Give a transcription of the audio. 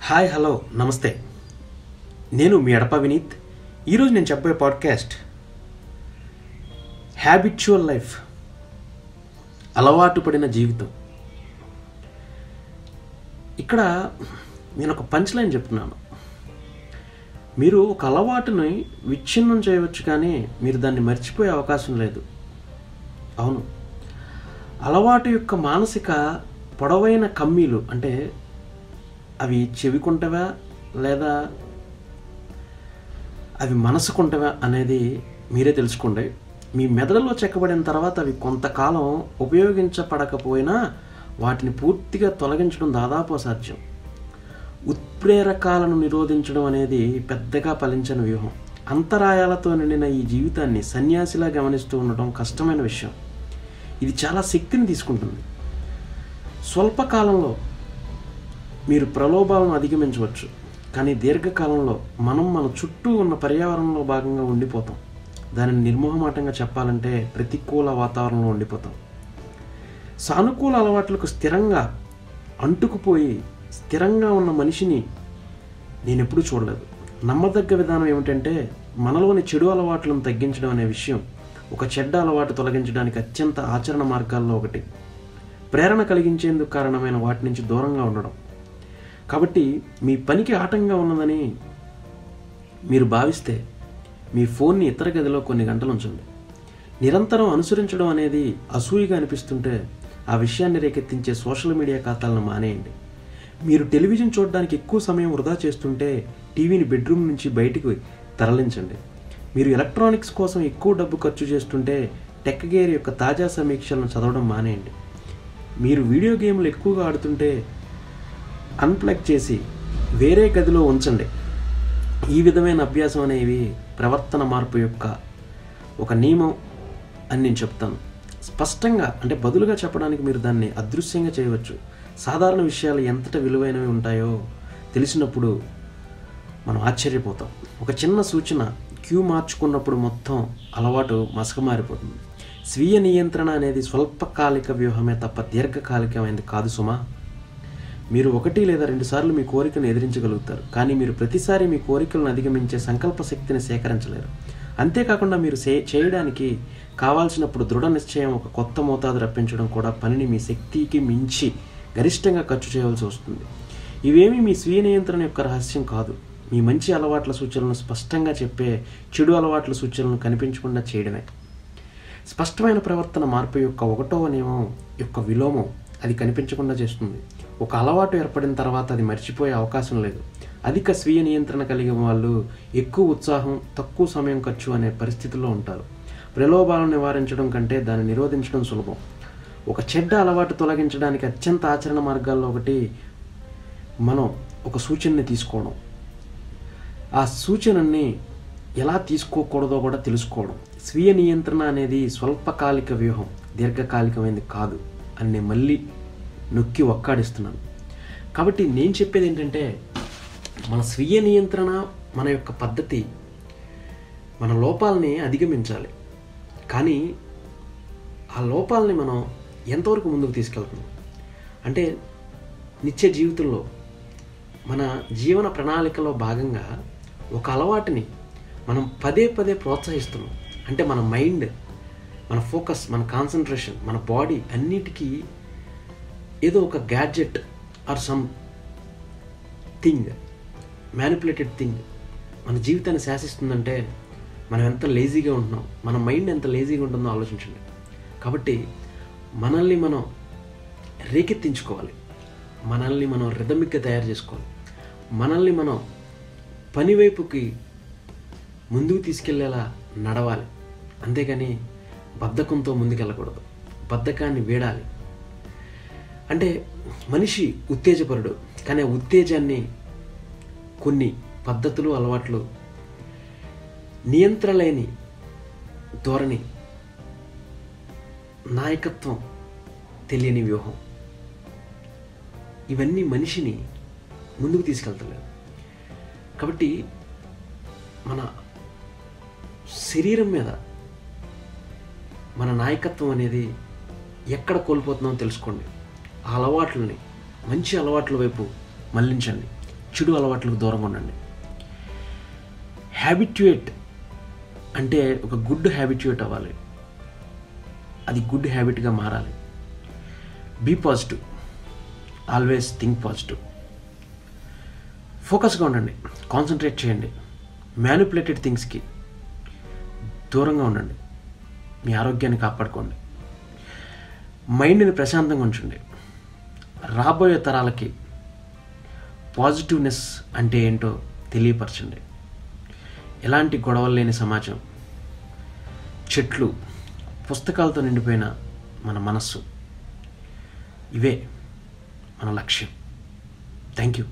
Hi hello నమస్తే. నేను మీ అడప వినీత్. ఈరోజు నేను చెప్పే పాడ్కాస్ట్ హ్యాబిచువల్ లైఫ్, అలవాటు పడిన జీవితం. ఇక్కడ నేను ఒక పంచ్ లైన్ చెప్తున్నాను. మీరు ఒక అలవాటుని విచ్ఛిన్నం చేయవచ్చు, కానీ మీరు దాన్ని మర్చిపోయే అవకాశం లేదు. అవును, అలవాటు యొక్క మానసిక పొడవైన కమ్మీలు, అంటే అవి చెవికుంటవా లేదా అవి మనసుకుంటవా అనేది మీరే తెలుసుకోండి. మీ మెదడులో చెక్కబడిన తర్వాత అవి కొంతకాలం ఉపయోగించబడకపోయినా వాటిని పూర్తిగా తొలగించడం దాదాపు అసాధ్యం. ఉత్ప్రేరకాలను నిరోధించడం అనేది పెద్దగా ఫలించని వ్యూహం. అంతరాయాలతో నిండిన ఈ జీవితాన్ని సన్యాసిలా గమనిస్తూ ఉండటం కష్టమైన విషయం. ఇది చాలా శక్తిని తీసుకుంటుంది. స్వల్పకాలంలో మీరు ప్రలోభాలను అధిగమించవచ్చు, కానీ దీర్ఘకాలంలో మన చుట్టూ ఉన్న పర్యావరణంలో భాగంగా ఉండిపోతాం. దానిని నిర్మోహమాటంగా చెప్పాలంటే ప్రతికూల వాతావరణంలో ఉండిపోతాం. సానుకూల అలవాట్లకు స్థిరంగా అంటుకుపోయి స్థిరంగా ఉన్న మనిషిని నేను ఎప్పుడూ చూడలేదు. నమ్మదగ్గ విధానం ఏమిటంటే, మనలోని చెడు అలవాట్లను తగ్గించడం అనే విషయం ఒక చెడ్డ అలవాటు తొలగించడానికి అత్యంత ఆచరణ మార్గాల్లో ఒకటి. ప్రేరణ కలిగించేందుకు కారణమైన వాటి నుంచి దూరంగా ఉండడం. కాబట్టి మీ పనికి ఆటంగా ఉన్నదని మీరు భావిస్తే మీ ఫోన్ని ఇతర గదిలో కొన్ని గంటలు ఉంచండి. నిరంతరం అనుసరించడం అనేది అసూయగా అనిపిస్తుంటే ఆ విషయాన్ని రేకెత్తించే సోషల్ మీడియా ఖాతాలను మానేయండి. మీరు టెలివిజన్ చూడడానికి ఎక్కువ సమయం వృధా చేస్తుంటే టీవీని బెడ్రూమ్ నుంచి బయటికి తరలించండి. మీరు ఎలక్ట్రానిక్స్ కోసం ఎక్కువ డబ్బు ఖర్చు చేస్తుంటే టెక్ గేర్ యొక్క తాజా సమీక్షలను చదవడం మానేయండి. మీరు వీడియో గేమ్లు ఎక్కువగా ఆడుతుంటే అన్ప్లగ్ చేసి వేరే గదిలో ఉంచండి. ఈ విధమైన అభ్యాసం అనేవి ప్రవర్తన మార్పు యొక్క ఒక నియమం అని నేను చెప్తాను. స్పష్టంగా, అంటే బదులుగా చెప్పడానికి మీరు దాన్ని అదృశ్యంగా చేయవచ్చు. సాధారణ విషయాలు ఎంతటి విలువైనవి ఉంటాయో తెలిసినప్పుడు మనం ఆశ్చర్యపోతాం. ఒక చిన్న సూచన క్యూ మార్చుకున్నప్పుడు మొత్తం అలవాటు మసకమారిపోతుంది. స్వీయ నియంత్రణ అనేది స్వల్పకాలిక వ్యూహమే తప్ప దీర్ఘకాలికమైనది కాదు సుమా. మీరు 1 లేదా 2 సార్లు మీ కోరికను ఎదిరించగలుగుతారు, కానీ మీరు ప్రతిసారి మీ కోరికలను అధిగమించే సంకల్ప శక్తిని సేకరించలేరు. అంతేకాకుండా మీరు చేయడానికి కావాల్సినప్పుడు దృఢ నిశ్చయం, ఒక కొత్త మోతాదు రప్పించడం కూడా పనిని మీ శక్తికి మించి గరిష్టంగా ఖర్చు చేయవలసి వస్తుంది. ఇవేమీ మీ స్వీయ నియంత్రణ యొక్క రహస్యం కాదు. మీ మంచి అలవాట్ల సూచనలను స్పష్టంగా చెప్పే చెడు అలవాట్ల సూచనలను కనిపించకుండా చేయడమే. స్పష్టమైన ప్రవర్తన మార్పు యొక్క 1వ నియమం యొక్క విలోమం అది కనిపించకుండా చేస్తుంది. ఒక అలవాటు ఏర్పడిన తర్వాత అది మర్చిపోయే అవకాశం లేదు. అధిక స్వీయ నియంత్రణ కలిగిన వాళ్ళు ఎక్కువ ఉత్సాహం, తక్కువ సమయం ఖర్చు అనే పరిస్థితుల్లో ఉంటారు. ప్రలోభాలను నివారించడం కంటే దాన్ని నిరోధించడం సులభం. ఒక చెడ్డ అలవాటు తొలగించడానికి అత్యంత ఆచరణ మార్గాల్లో ఒకటి మనం ఒక సూచనని తీసుకోవడం. ఆ సూచనని ఎలా తీసుకోకూడదో కూడా తెలుసుకోవడం. స్వీయ నియంత్రణ అనేది స్వల్పకాలిక వ్యూహం, దీర్ఘకాలికమైనది కాదు అని నేను మళ్ళీ నొక్కి ఒక్కాడిస్తున్నాను. కాబట్టి నేను చెప్పేది ఏంటంటే, మన స్వీయ నియంత్రణ, మన యొక్క పద్ధతి, మన లోపాలని అధిగమించాలి. కానీ ఆ లోపాలని మనం ఎంతవరకు ముందుకు తీసుకెళ్తున్నాం అంటే, నిత్య జీవితంలో మన జీవన ప్రణాళికలో భాగంగా ఒక అలవాటుని మనం పదే ప్రోత్సహిస్తున్నాం. అంటే మన మైండ్, మన ఫోకస్, మన కాన్సన్ట్రేషన్, మన బాడీ అన్నిటికీ ఏదో ఒక gadget or something, manipulated thing మన జీవితాన్ని శాసిస్తుందంటే మనం ఎంత లేజీగా ఉంటున్నాం, మన మైండ్ ఎంత లేజీగా ఉంటుందో ఆలోచించండి. కాబట్టి మనల్ని మనం రేకెత్తించుకోవాలి, మనల్ని మనం రిథమిక్గా తయారు చేసుకోవాలి, మనల్ని మనం పనివైపుకి ముందుకు తీసుకెళ్లేలా నడవాలి. అంతేగాని బద్ధకంతో ముందుకెళ్ళకూడదు, బద్ధకాన్ని వీడాలి. అంటే మనిషి ఉత్తేజపరుడు, కానీ ఆ ఉత్తేజాన్ని కొన్ని పద్ధతులు, అలవాట్లు, నియంత్రలేని ధోరణి, నాయకత్వం తెలియని వ్యూహం, ఇవన్నీ మనిషిని ముందుకు తీసుకెళ్తలేదు. కాబట్టి మన శరీరం మీద మన నాయకత్వం అనేది ఎక్కడ కోల్పోతున్నామో తెలుసుకోండి. ఆ అలవాట్లని మంచి అలవాట్ల వైపు మళ్లించండి. చెడు అలవాట్లకు దూరంగా ఉండండి. హ్యాబిట్యుయేట్ అంటే ఒక గుడ్ హ్యాబిట్యుయేట్ అవ్వాలి, అది గుడ్ హ్యాబిట్గా మారాలి. Be positive, always think positive. ఫోకస్గా ఉండండి, కాన్సన్ట్రేట్ చేయండి. మ్యానిపులేటెడ్ థింగ్స్కి దూరంగా ఉండండి. మీ ఆరోగ్యాన్ని కాపాడుకోండి. మైండ్ని ప్రశాంతంగా ఉంచండి. రాబోయే తరాలకి పాజిటివ్నెస్ అంటే ఏంటో తెలియపరచండి. ఎలాంటి గొడవలు లేని సమాజం, చెట్లు, పుస్తకాలతో నిండిపోయిన మన మనస్సు, ఇవే మన లక్ష్యం. Thank you.